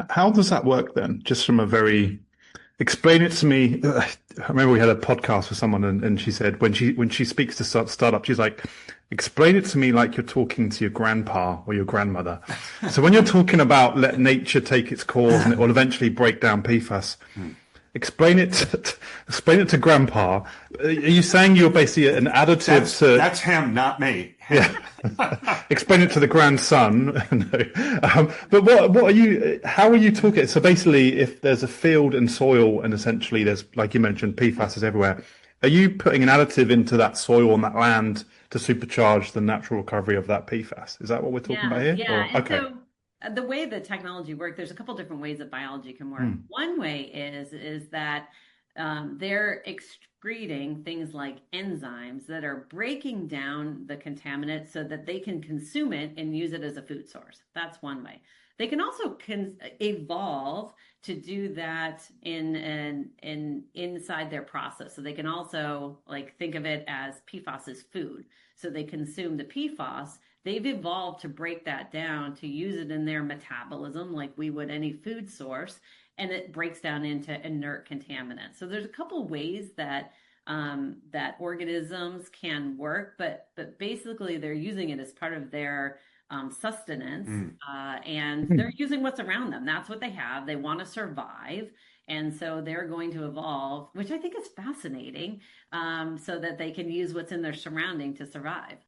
How does that work then? Just from a very explain it to me. I remember we had a podcast with someone, and she said when she speaks to startup, she's like, explain it to me like you're talking to your grandpa or your grandmother. So when you're talking about let nature take its course and it will eventually break down PFAS, explain it explain it to grandpa. Are you saying you're basically an additive to? That's him, not me. Yeah. Explain it to the grandson. No. But what are you, how are you talking? So basically, if there's a field and soil and essentially there's, like you mentioned, PFAS is everywhere, are you putting an additive into that soil and that land to supercharge the natural recovery of that PFAS? Is that what we're talking Yeah, about here? yeah. Or, And okay. so the way that technology works, there's a couple different ways that biology can work. Hmm. One way is that they're excreting things like enzymes that are breaking down the contaminant so that they can consume it and use it as a food source. That's one way. They can also evolve to do that in inside their process. So they can also like think of it as PFAS as food. So they consume the PFAS. They've evolved to break that down to use it in their metabolism like we would any food source, and it breaks down into inert contaminants. So there's a couple ways that that organisms can work, but basically they're using it as part of their sustenance, Mm. and they're using what's around them. That's what they have. They want to survive. And so they're going to evolve, which I think is fascinating, so that they can use what's in their surrounding to survive.